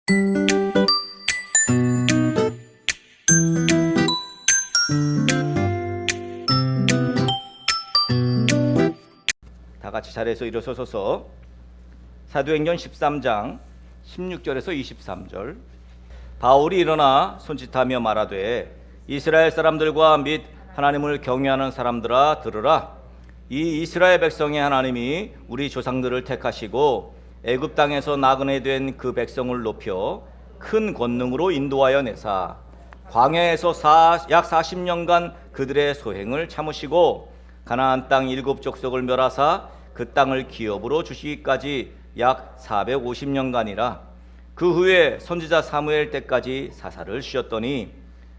다 같이 자리에서 일어서서 사도행전 13장 16절에서 23절. 바울이 일어나 손짓하며 말하되 이스라엘 사람들과 및 하나님을 경외하는 사람들아 들으라. 이 이스라엘 백성의 하나님이 우리 조상들을 택하시고 애굽 땅에서 나그네 된 그 백성을 높여 큰 권능으로 인도하여 내사 광야에서 약 40년간 그들의 소행을 참으시고 가나안 땅 7족속을 멸하사 그 땅을 기업으로 주시기까지 약 450년간이라. 그 후에 선지자 사무엘 때까지 사사를 쉬었더니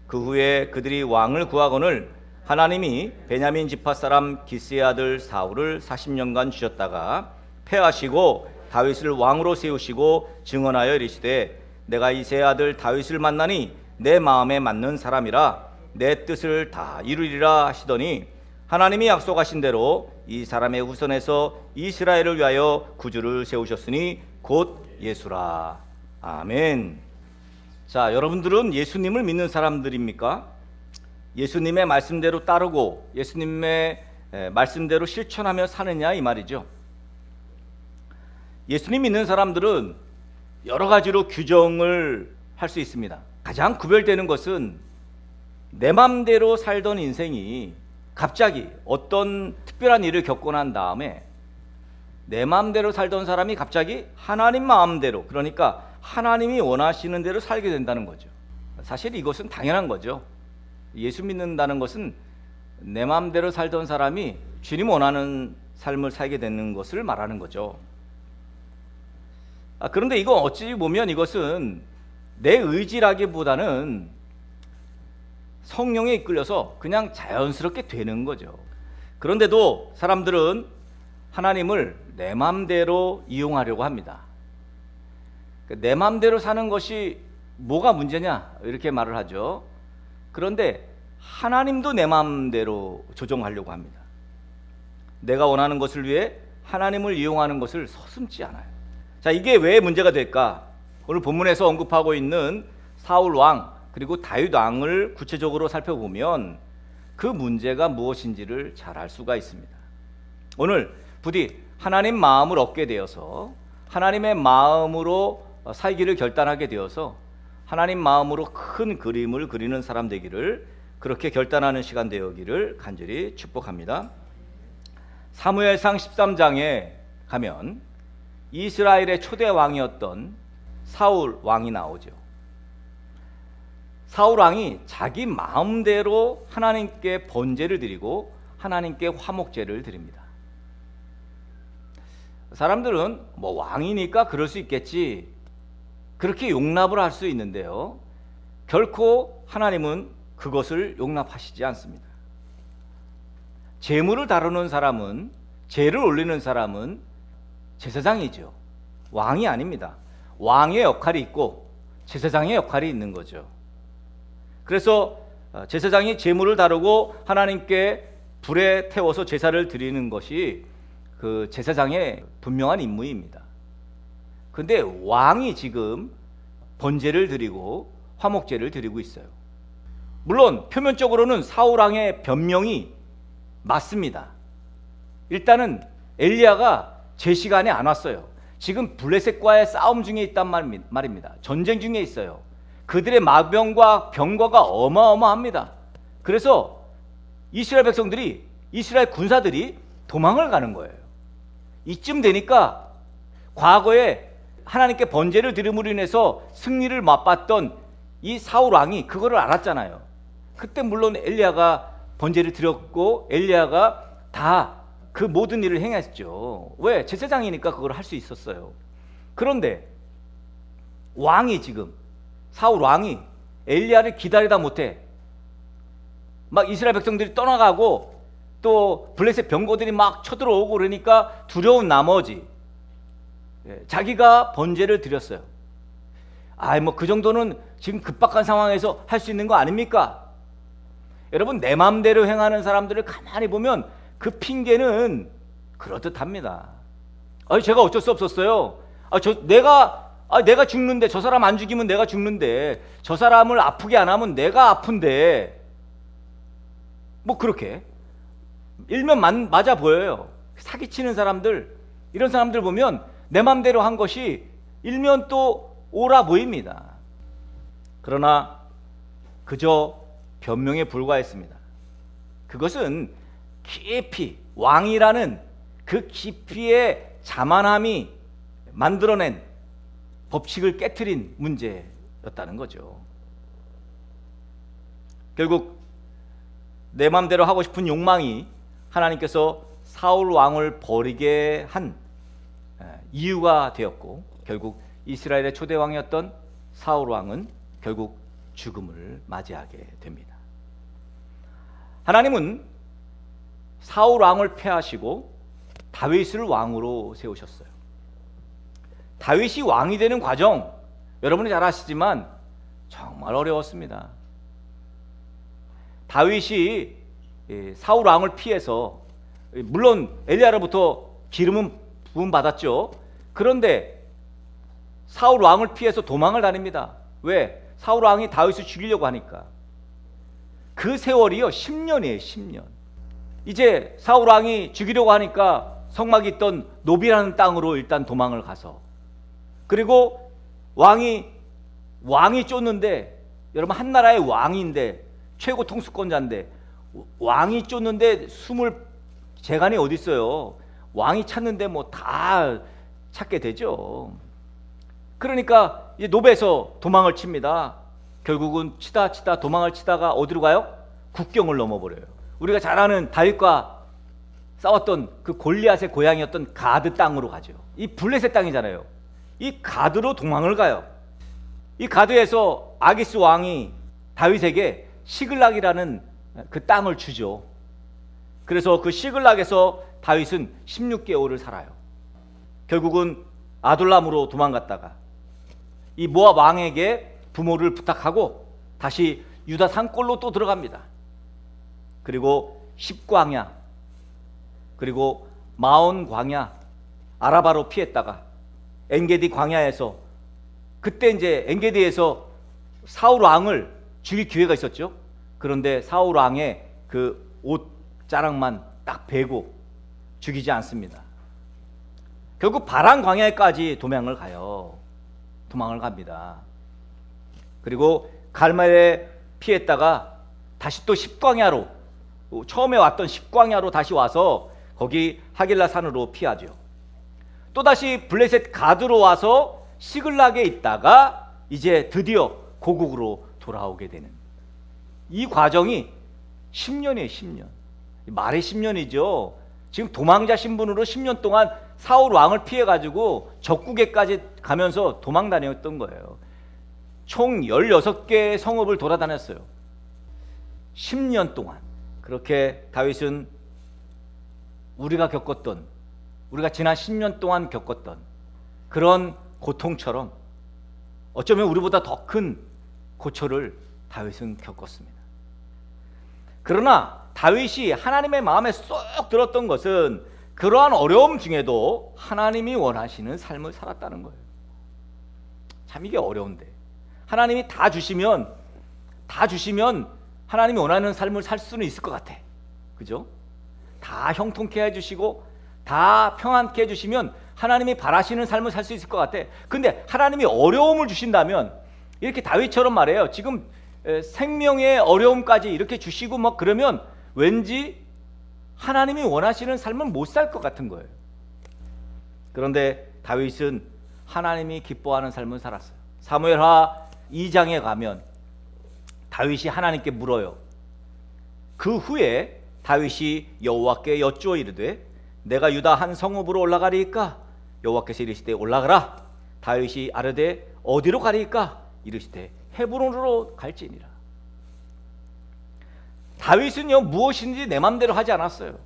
그 후에 그들이 왕을 구하거늘 하나님이 베냐민 지파 사람 기스의 아들 사울을 40년간 주셨다가 패하시고 다윗을 왕으로 세우시고 증언하여 이르시되 내가 이새의 아들 다윗을 만나니 내 마음에 맞는 사람이라 내 뜻을 다 이루리라 하시더니 하나님이 약속하신 대로 이 사람의 후손에서 이스라엘을 위하여 구주를 세우셨으니 곧 예수라. 아멘. 자, 여러분들은 예수님을 믿는 사람들입니까? 예수님의 말씀대로 따르고 예수님의 말씀대로 실천하며 사느냐 이 말이죠. 예수님 믿는 사람들은 여러 가지로 규정을 할 수 있습니다. 가장 구별되는 것은 내 맘대로 살던 인생이 갑자기 어떤 특별한 일을 겪고 난 다음에 내 마음대로 살던 사람이 갑자기 하나님 마음대로, 그러니까 하나님이 원하시는 대로 살게 된다는 거죠. 사실 이것은 당연한 거죠. 예수 믿는다는 것은 내 마음대로 살던 사람이 주님 원하는 삶을 살게 되는 것을 말하는 거죠. 그런데 이거 어찌 보면 이것은 내 의지라기보다는 성령에 이끌려서 그냥 자연스럽게 되는 거죠. 그런데도 사람들은 하나님을 내 마음대로 이용하려고 합니다. 내 마음대로 사는 것이 뭐가 문제냐 이렇게 말을 하죠. 그런데 하나님도 내 마음대로 조종하려고 합니다. 내가 원하는 것을 위해 하나님을 이용하는 것을 서슴지 않아요. 자, 이게 왜 문제가 될까? 오늘 본문에서 언급하고 있는 사울 왕 그리고 다윗 왕을 구체적으로 살펴보면 그 문제가 무엇인지를 잘 알 수가 있습니다. 오늘 부디 하나님 마음을 얻게 되어서 하나님의 마음으로 살기를 결단하게 되어서 하나님 마음으로 큰 그림을 그리는 사람 되기를, 그렇게 결단하는 시간 되기를 간절히 축복합니다. 사무엘상 13장에 가면 이스라엘의 초대 왕이었던 사울 왕이 나오죠. 사울 왕이 자기 마음대로 하나님께 번제를 드리고 하나님께 화목제를 드립니다. 사람들은 뭐 왕이니까 그럴 수 있겠지, 그렇게 용납을 할 수 있는데요, 결코 하나님은 그것을 용납하시지 않습니다. 제물을 다루는 사람은, 제를 올리는 사람은 제사장이죠. 왕이 아닙니다. 왕의 역할이 있고 제사장의 역할이 있는 거죠. 그래서 제사장이 제물을 다루고 하나님께 불에 태워서 제사를 드리는 것이 그 제사장의 분명한 임무입니다. 근데 왕이 지금 번제를 드리고 화목제를 드리고 있어요. 물론 표면적으로는 사울 왕의 변명이 맞습니다. 일단은 엘리야가 제 시간에 안 왔어요. 지금 블레셋과의 싸움 중에 있단 말입니다. 전쟁 중에 있어요. 그들의 마병과 병거가 어마어마합니다. 그래서 이스라엘 백성들이, 이스라엘 군사들이 도망을 가는 거예요. 이쯤 되니까 과거에 하나님께 번제를 드림으로 인해서 승리를 맛봤던 이 사울 왕이 그거를 알았잖아요. 그때 물론 엘리야가 번제를 드렸고 엘리야가 다 그 모든 일을 행했죠. 왜? 제사장이니까 그걸 할 수 있었어요. 그런데 왕이 지금, 사울 왕이 엘리야를 기다리다 못해 막 이스라엘 백성들이 떠나가고 또 블레셋 병거들이 막 쳐들어오고 그러니까 두려운 나머지 자기가 번제를 드렸어요. 뭐 그 정도는 지금 급박한 상황에서 할 수 있는 거 아닙니까? 여러분, 내 마음대로 행하는 사람들을 가만히 보면 그 핑계는 그렇듯합니다. 제가 어쩔 수 없었어요. 내가 아, 내가 죽는데, 저 사람 안 죽이면 내가 죽는데, 저 사람을 아프게 안 하면 내가 아픈데, 뭐 그렇게 일면 맞아 보여요. 사기치는 사람들, 이런 사람들 보면 내 맘대로 한 것이 일면 또 옳아 보입니다. 그러나 그저 변명에 불과했습니다. 그것은 깊이, 왕이라는 그 깊이의 자만함이 만들어낸 법칙을 깨트린 문제였다는 거죠. 결국 내 맘대로 하고 싶은 욕망이 하나님께서 사울 왕을 버리게 한 이유가 되었고, 결국 이스라엘의 초대 왕이었던 사울 왕은 결국 죽음을 맞이하게 됩니다. 하나님은 사울 왕을 폐하시고 다윗을 왕으로 세우셨어요. 다윗이 왕이 되는 과정, 여러분이 잘 아시지만 정말 어려웠습니다. 다윗이 사울 왕을 피해서, 물론 엘리야로부터 기름은 부음 받았죠. 그런데 사울 왕을 피해서 도망을 다닙니다. 왜? 사울 왕이 다윗을 죽이려고 하니까. 그 세월이요 10년이에요. 10년. 이제 사울 왕이 죽이려고 하니까 성막이 있던 노비라는 땅으로 일단 도망을 가서, 그리고 왕이 쫓는데, 여러분 한 나라의 왕인데, 최고 통수권자인데 왕이 쫓는데 숨을 재간이 어디 있어요. 왕이 찾는데 뭐 다 찾게 되죠. 그러니까 이제 노베에서 도망을 칩니다. 결국은 치다 도망을 치다가 어디로 가요? 국경을 넘어버려요. 우리가 잘 아는 다윗과 싸웠던 그 골리앗의 고향이었던 가드 땅으로 가죠. 이 블레셋 땅이잖아요. 이 가드로 도망을 가요. 이 가드에서 아기스 왕이 다윗에게 시글락이라는 그 땅을 주죠. 그래서 그 시글락에서 다윗은 16개월을 살아요. 결국은 아둘람으로 도망갔다가 이 모압 왕에게 부모를 부탁하고 다시 유다 산골로 또 들어갑니다. 그리고 십광야, 그리고 마온 광야, 아라바로 피했다가 엔게디 광야에서, 그때 이제 엔게디에서 사울 왕을 죽일 기회가 있었죠. 그런데 사울 왕의 그 옷 자락만 딱 베고 죽이지 않습니다. 결국 바란 광야에까지 도망을 갑니다. 그리고 갈멜에 피했다가 다시 또 십광야로, 처음에 왔던 십광야로 다시 와서 거기 하길라 산으로 피하죠. 또다시 블레셋 가드로 와서 시글락에 있다가 이제 드디어 고국으로 돌아오게 되는 이 과정이 10년이에요. 10년. 말이 10년이죠. 지금 도망자 신분으로 10년 동안 사울 왕을 피해가지고 적국에까지 가면서 도망 다녔던 거예요. 총 16개의 성읍을 돌아다녔어요. 10년 동안. 그렇게 다윗은 우리가 지난 10년 동안 겪었던 그런 고통처럼 어쩌면 우리보다 더 큰 고초를 다윗은 겪었습니다. 그러나 다윗이 하나님의 마음에 쏙 들었던 것은 그러한 어려움 중에도 하나님이 원하시는 삶을 살았다는 거예요. 참 이게 어려운데, 하나님이 다 주시면 하나님이 원하는 삶을 살 수는 있을 것 같아. 그죠? 다 형통케 해주시고 다 평안케 해주시면 하나님이 바라시는 삶을 살 수 있을 것 같아. 근데 하나님이 어려움을 주신다면, 이렇게 다윗처럼 말해요. 지금 생명의 어려움까지 이렇게 주시고 막 그러면 왠지 하나님이 원하시는 삶을 못 살 것 같은 거예요. 그런데 다윗은 하나님이 기뻐하는 삶을 살았어요. 사무엘하 2장에 가면 다윗이 하나님께 물어요. 그 후에 다윗이 여호와께 여쭈어 이르되 내가 유다 한 성읍으로 올라가리이까? 여호와께서 이르시되 올라가라. 다윗이 아뢰되 어디로 가리이까? 이르시되 헤브론으로 갈지니라. 다윗은요 무엇인지 내 맘대로 하지 않았어요.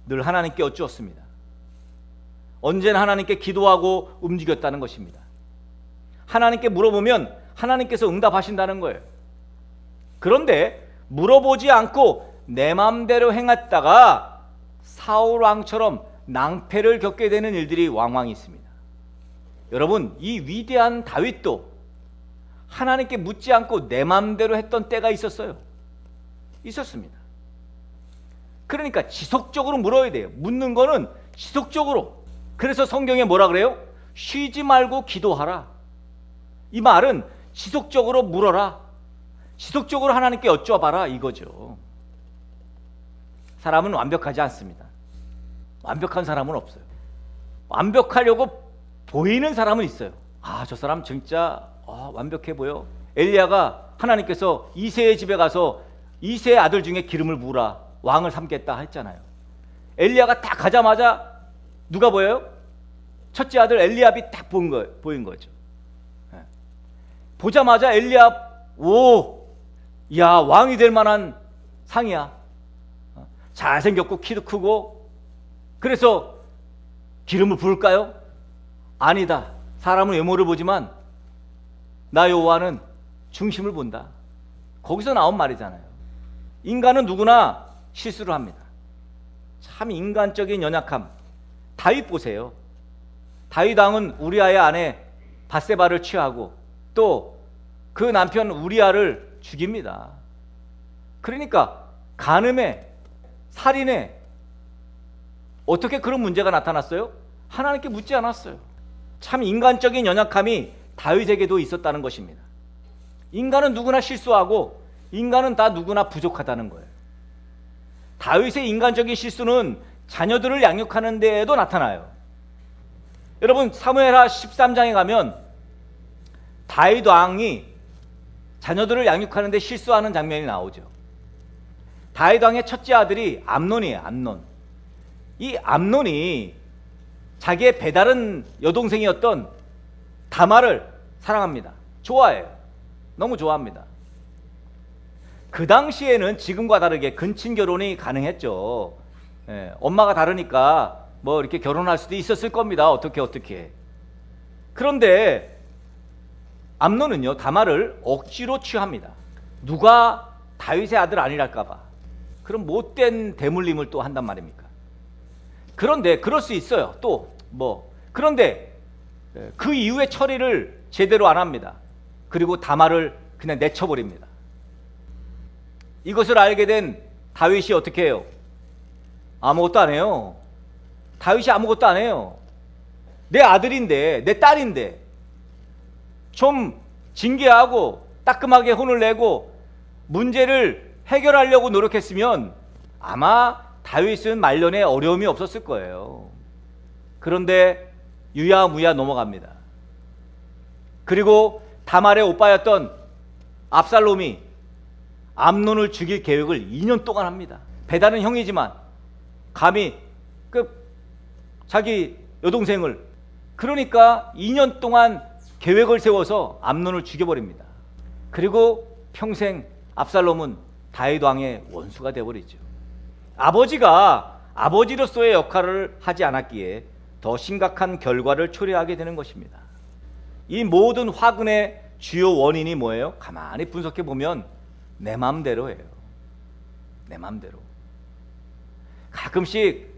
늘 하나님께 여쭈었습니다. 언제나 하나님께 기도하고 움직였다는 것입니다. 하나님께 물어보면 하나님께서 응답하신다는 거예요. 그런데 물어보지 않고 내 맘대로 행했다가 사울 왕처럼 낭패를 겪게 되는 일들이 왕왕 있습니다. 여러분, 이 위대한 다윗도 하나님께 묻지 않고 내 마음대로 했던 때가 있었어요. 있었습니다. 그러니까 지속적으로 물어야 돼요. 묻는 거는 지속적으로. 그래서 성경에 뭐라 그래요? 쉬지 말고 기도하라. 이 말은 지속적으로 물어라. 지속적으로 하나님께 여쭤봐라 이거죠. 사람은 완벽하지 않습니다. 완벽한 사람은 없어요. 완벽하려고 보이는 사람은 있어요. 아, 저 사람 진짜 완벽해 보여. 엘리야가 하나님께서 이새의 집에 가서 이새의 아들 중에 기름을 부으라, 왕을 삼겠다 했잖아요. 엘리야가 딱 가자마자 누가 보여요? 첫째 아들 엘리압이 딱 보인 거죠. 보자마자 엘리압, 야, 왕이 될 만한 상이야. 잘생겼고 키도 크고. 그래서 기름을 부을까요? 아니다. 사람은 외모를 보지만 나 여호와는 중심을 본다. 거기서 나온 말이잖아요. 인간은 누구나 실수를 합니다. 참 인간적인 연약함. 다윗 보세요. 다윗 왕은 우리아의 아내 밧세바를 취하고 또 그 남편 우리아를 죽입니다. 그러니까 간음에, 살인에 어떻게 그런 문제가 나타났어요? 하나님께 묻지 않았어요. 참 인간적인 연약함이 다윗에게도 있었다는 것입니다. 인간은 누구나 실수하고 인간은 다 누구나 부족하다는 거예요. 다윗의 인간적인 실수는 자녀들을 양육하는 데에도 나타나요. 여러분, 사무엘하 13장에 가면 다윗 왕이 자녀들을 양육하는 데 실수하는 장면이 나오죠. 다윗 왕의 첫째 아들이 암논이에요. 암논. 이 암논이 자기의 배다른 여동생이었던 다말을 사랑합니다. 좋아해요. 너무 좋아합니다. 그 당시에는 지금과 다르게 근친 결혼이 가능했죠. 엄마가 다르니까 뭐 이렇게 결혼할 수도 있었을 겁니다. 어떻게. 그런데 암논은요, 다말을 억지로 취합니다. 누가 다윗의 아들 아니랄까봐. 그럼 못된 대물림을 또 한단 말입니까? 그런데 그럴 수 있어요. 그런데 그 이후에 처리를 제대로 안 합니다. 그리고 다말을 그냥 내쳐버립니다. 이것을 알게 된 다윗이 어떻게 해요? 아무것도 안 해요. 다윗이 아무것도 안 해요. 내 아들인데, 내 딸인데 좀 징계하고 따끔하게 혼을 내고 문제를 해결하려고 노력했으면 아마 다윗은 말년에 어려움이 없었을 거예요. 그런데 유야무야 넘어갑니다. 그리고 다말의 오빠였던 압살롬이 암논을 죽일 계획을 2년 동안 합니다. 배다른 형이지만 감히 자기 여동생을, 그러니까 2년 동안 계획을 세워서 암논을 죽여버립니다. 그리고 평생 압살롬은 다윗 왕의 원수가 되어버리죠. 아버지가 아버지로서의 역할을 하지 않았기에 더 심각한 결과를 초래하게 되는 것입니다. 이 모든 화근의 주요 원인이 뭐예요? 가만히 분석해 보면 내 마음대로예요. 내 마음대로. 가끔씩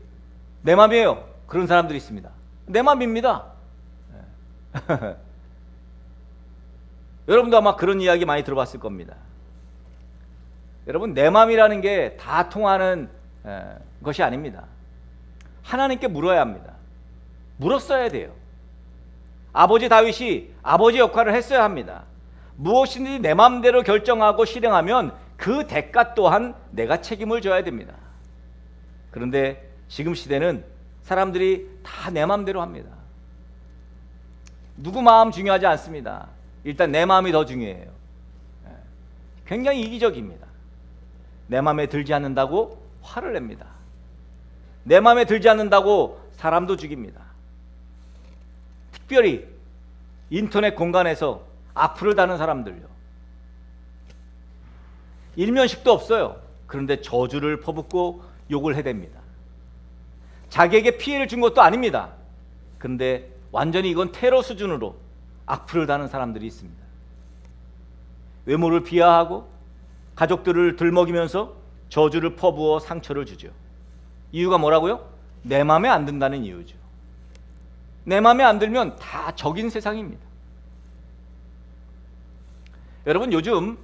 내 마음이에요. 그런 사람들이 있습니다. 내 마음입니다. 여러분도 아마 그런 이야기 많이 들어봤을 겁니다. 여러분, 내 마음이라는 게 다 통하는 것이 아닙니다. 하나님께 물어야 합니다. 물었어야 돼요. 아버지 다윗이 아버지 역할을 했어야 합니다. 무엇이든지 내 마음대로 결정하고 실행하면 그 대가 또한 내가 책임을 져야 됩니다. 그런데 지금 시대는 사람들이 다 내 마음대로 합니다. 누구 마음 중요하지 않습니다. 일단 내 마음이 더 중요해요. 굉장히 이기적입니다. 내 마음에 들지 않는다고 화를 냅니다. 내 마음에 들지 않는다고 사람도 죽입니다. 특별히 인터넷 공간에서 악플을 다는 사람들요. 일면식도 없어요. 그런데 저주를 퍼붓고 욕을 해댑니다. 자기에게 피해를 준 것도 아닙니다. 그런데 완전히 이건 테러 수준으로 악플을 다는 사람들이 있습니다. 외모를 비하하고 가족들을 들먹이면서 저주를 퍼부어 상처를 주죠. 이유가 뭐라고요? 내 마음에 안 든다는 이유죠. 내 마음에 안 들면 다 적인 세상입니다. 여러분, 요즘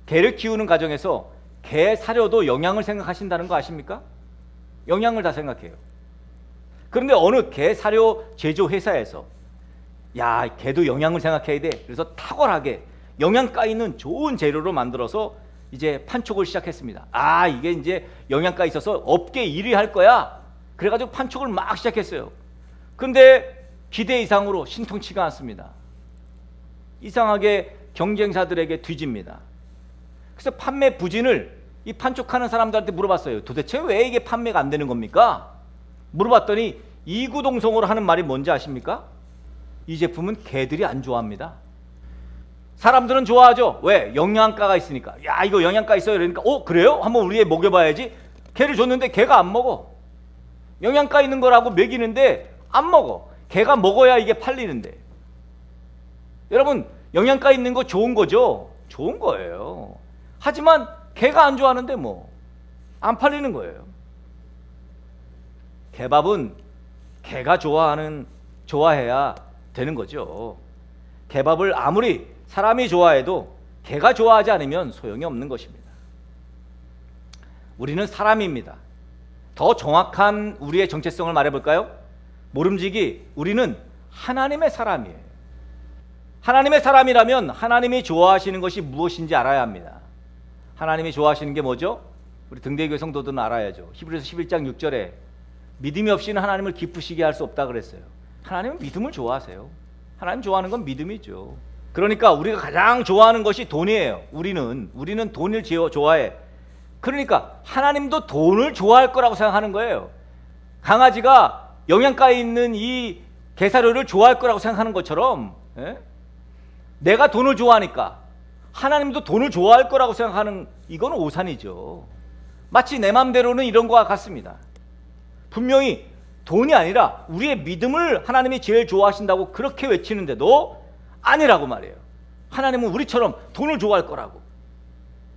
개를 키우는 가정에서 개 사료도 영양을 생각하신다는 거 아십니까? 영양을 다 생각해요. 그런데 어느 개 사료 제조 회사에서 야, 개도 영양을 생각해야 돼. 그래서 탁월하게 영양가 있는 좋은 재료로 만들어서 이제 판촉을 시작했습니다. 아, 이게 이제 영양가 있어서 업계 1위 할 거야. 그래가지고 판촉을 막 시작했어요. 그런데 기대 이상으로 신통치가 않습니다. 이상하게 경쟁사들에게 뒤집니다. 그래서 판매 부진을 이 판촉하는 사람들한테 물어봤어요. 도대체 왜 이게 판매가 안 되는 겁니까? 물어봤더니 이구동성으로 하는 말이 뭔지 아십니까? 이 제품은 개들이 안 좋아합니다. 사람들은 좋아하죠. 왜? 영양가가 있으니까. 야, 이거 영양가 있어요. 그러니까 그래요? 한번 우리 애 먹여봐야지. 개를 줬는데 개가 안 먹어. 영양가 있는 거라고 먹이는데 안 먹어. 개가 먹어야 이게 팔리는데. 여러분, 영양가 있는 거 좋은 거죠? 좋은 거예요. 하지만 개가 안 좋아하는데 뭐 안 팔리는 거예요. 개밥은 개가 좋아해야 되는 거죠. 개밥을 아무리 사람이 좋아해도 개가 좋아하지 않으면 소용이 없는 것입니다. 우리는 사람입니다. 더 정확한 우리의 정체성을 말해볼까요? 모름지기, 우리는 하나님의 사람이에요. 하나님의 사람이라면 하나님이 좋아하시는 것이 무엇인지 알아야 합니다. 하나님이 좋아하시는 게 뭐죠? 우리 등대교회 성도들은 알아야죠. 히브리서 11장 6절에 믿음이 없이는 하나님을 기쁘시게 할 수 없다 그랬어요. 하나님은 믿음을 좋아하세요. 하나님 좋아하는 건 믿음이죠. 그러니까 우리가 가장 좋아하는 것이 돈이에요. 우리는 돈을 좋아해. 그러니까 하나님도 돈을 좋아할 거라고 생각하는 거예요. 강아지가 영양가 있는 이 게사료를 좋아할 거라고 생각하는 것처럼, 내가 돈을 좋아하니까 하나님도 돈을 좋아할 거라고 생각하는, 이건 오산이죠. 마치 내 맘대로는 이런 거와 같습니다. 분명히 돈이 아니라 우리의 믿음을 하나님이 제일 좋아하신다고 그렇게 외치는데도 아니라고 말이에요. 하나님은 우리처럼 돈을 좋아할 거라고.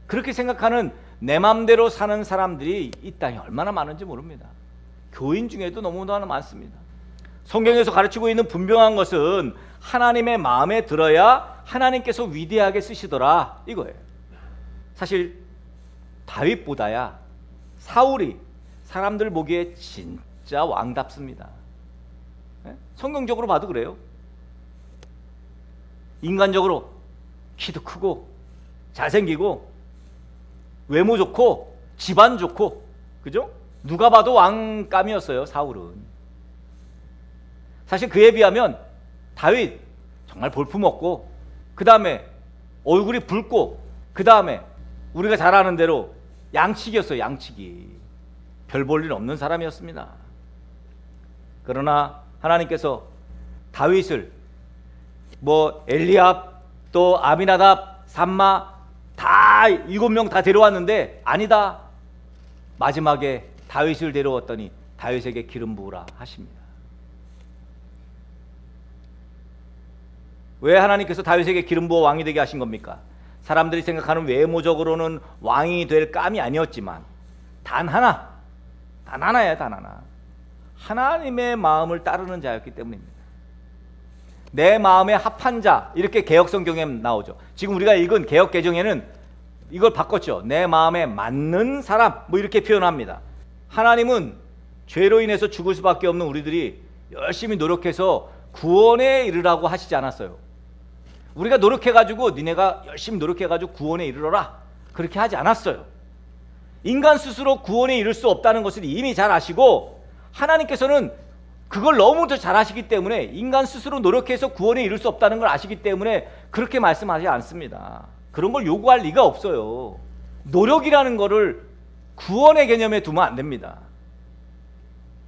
그렇게 생각하는 내 맘대로 사는 사람들이 이 땅에 얼마나 많은지 모릅니다. 교인 중에도 너무나 많습니다. 성경에서 가르치고 있는 분명한 것은 하나님의 마음에 들어야 하나님께서 위대하게 쓰시더라, 이거예요. 사실 다윗보다야 사울이 사람들 보기에 진짜 왕답습니다. 성경적으로 봐도 그래요. 인간적으로 키도 크고 잘생기고 외모 좋고 집안 좋고, 그죠? 누가 봐도 왕감이었어요, 사울은. 사실 그에 비하면 다윗 정말 볼품없고, 그 다음에 얼굴이 붉고, 그 다음에 우리가 잘 아는 대로 양치기였어요. 양치기. 별 볼 일 없는 사람이었습니다. 그러나 하나님께서 다윗을 엘리압 또 아비나답 삼마 다 7명 다 데려왔는데 아니다. 마지막에 다윗을 데려왔더니 다윗에게 기름 부으라 하십니다. 왜 하나님께서 다윗에게 기름 부어 왕이 되게 하신 겁니까? 사람들이 생각하는 외모적으로는 왕이 될 감이 아니었지만 단 하나예요. 하나님의 마음을 따르는 자였기 때문입니다. 내 마음에 합한 자, 이렇게 개역성경에 나오죠. 지금 우리가 읽은 개역개정에는 이걸 바꿨죠. 내 마음에 맞는 사람, 이렇게 표현합니다. 하나님은 죄로 인해서 죽을 수밖에 없는 우리들이 열심히 노력해서 구원에 이르라고 하시지 않았어요. 우리가 노력해가지고 니네가 열심히 노력해가지고 구원에 이르러라, 그렇게 하지 않았어요. 인간 스스로 구원에 이를 수 없다는 것을 이미 잘 아시고, 하나님께서는 그걸 너무도 잘 아시기 때문에, 인간 스스로 노력해서 구원에 이를 수 없다는 걸 아시기 때문에 그렇게 말씀하지 않습니다. 그런 걸 요구할 리가 없어요. 노력이라는 거를 구원의 개념에 두면 안 됩니다.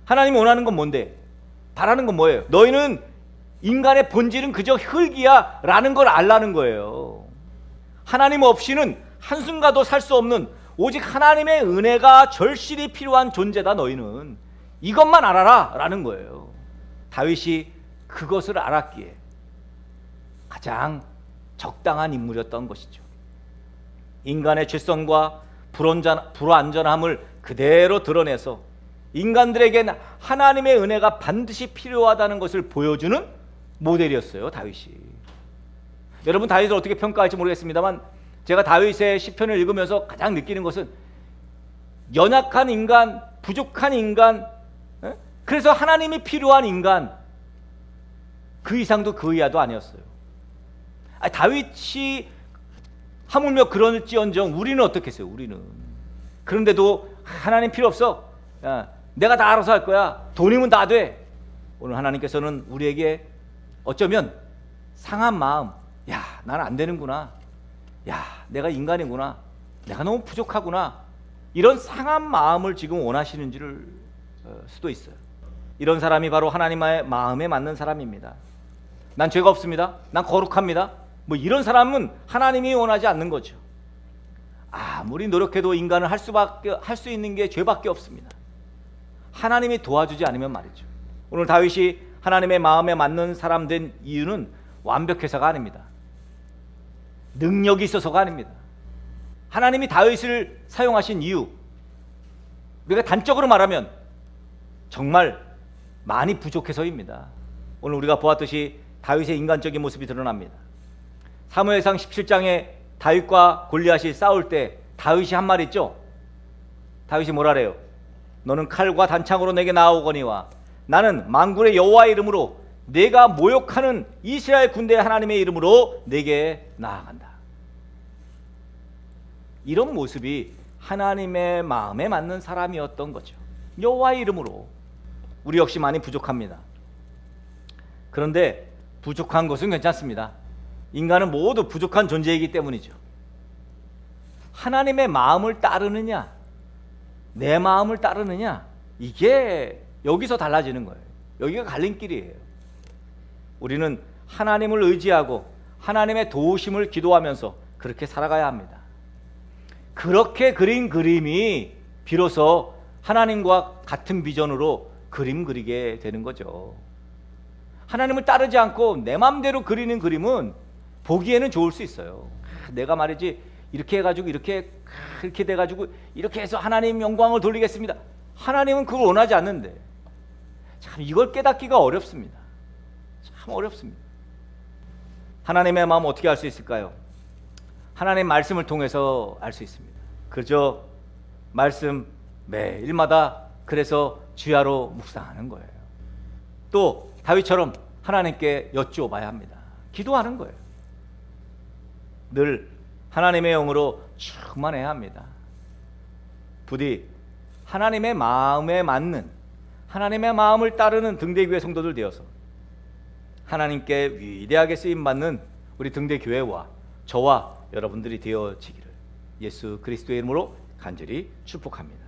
하나님이 원하는 건 뭔데? 바라는 건 뭐예요? 너희는 인간의 본질은 그저 흙이야 라는 걸 알라는 거예요. 하나님 없이는 한순간도 살 수 없는, 오직 하나님의 은혜가 절실히 필요한 존재다. 너희는 이것만 알아라 라는 거예요. 다윗이 그것을 알았기에 가장 적당한 인물이었던 것이죠. 인간의 죄성과 불완전함을 그대로 드러내서 인간들에겐 하나님의 은혜가 반드시 필요하다는 것을 보여주는 모델이었어요, 다윗이. 여러분 다윗을 어떻게 평가할지 모르겠습니다만 제가 다윗의 시편을 읽으면서 가장 느끼는 것은 연약한 인간, 부족한 인간, 그래서 하나님이 필요한 인간, 그 이상도 그 이하도 아니었어요. 다윗이 하물며 그럴지언정 우리는 어떻겠어요? 우리는 그런데도 하나님 필요 없어. 야, 내가 다 알아서 할 거야. 돈이면 다 돼. 오늘 하나님께서는 우리에게 어쩌면 상한 마음, 야, 나는 안 되는구나. 야, 내가 인간이구나. 내가 너무 부족하구나. 이런 상한 마음을 지금 원하시는지를 수도 있어요. 이런 사람이 바로 하나님의 마음에 맞는 사람입니다. 난 죄가 없습니다. 난 거룩합니다. 뭐 이런 사람은 하나님이 원하지 않는 거죠. 아무리 노력해도 인간은 할 수 있는 게 죄밖에 없습니다. 하나님이 도와주지 않으면 말이죠. 오늘 다윗이 하나님의 마음에 맞는 사람 된 이유는 완벽해서가 아닙니다. 능력이 있어서가 아닙니다. 하나님이 다윗을 사용하신 이유, 우리가 단적으로 말하면 정말 많이 부족해서입니다. 오늘 우리가 보았듯이 다윗의 인간적인 모습이 드러납니다. 사무엘상 17장에 다윗과 골리앗이 싸울 때 다윗이 한 말 있죠. 다윗이 뭐라래요? 너는 칼과 단창으로 내게 나아오거니와 나는 만군의 여호와의 이름으로 내가 모욕하는 이스라엘 군대 하나님의 이름으로 내게 나아간다. 이런 모습이 하나님의 마음에 맞는 사람이었던 거죠. 여호와의 이름으로. 우리 역시 많이 부족합니다. 그런데 부족한 것은 괜찮습니다. 인간은 모두 부족한 존재이기 때문이죠. 하나님의 마음을 따르느냐, 내 마음을 따르느냐, 이게 여기서 달라지는 거예요. 여기가 갈림길이에요. 우리는 하나님을 의지하고 하나님의 도우심을 기도하면서 그렇게 살아가야 합니다. 그렇게 그린 그림이 비로소 하나님과 같은 비전으로 그림 그리게 되는 거죠. 하나님을 따르지 않고 내 마음대로 그리는 그림은 보기에는 좋을 수 있어요. 내가 말이지 이렇게 해가지고 이렇게 돼가지고 이렇게 해서 하나님 영광을 돌리겠습니다. 하나님은 그걸 원하지 않는데 참 이걸 깨닫기가 어렵습니다. 참 어렵습니다. 하나님의 마음 어떻게 알 수 있을까요? 하나님의 말씀을 통해서 알 수 있습니다. 그저 말씀 매일마다 그래서 주야로 묵상하는 거예요. 또 다윗처럼 하나님께 여쭈어봐야 합니다. 기도하는 거예요. 늘 하나님의 영으로 충만해야 합니다. 부디 하나님의 마음에 맞는, 하나님의 마음을 따르는 등대교회 성도들 되어서 하나님께 위대하게 쓰임받는 우리 등대교회와 저와 여러분들이 되어지기를 예수 그리스도의 이름으로 간절히 축복합니다.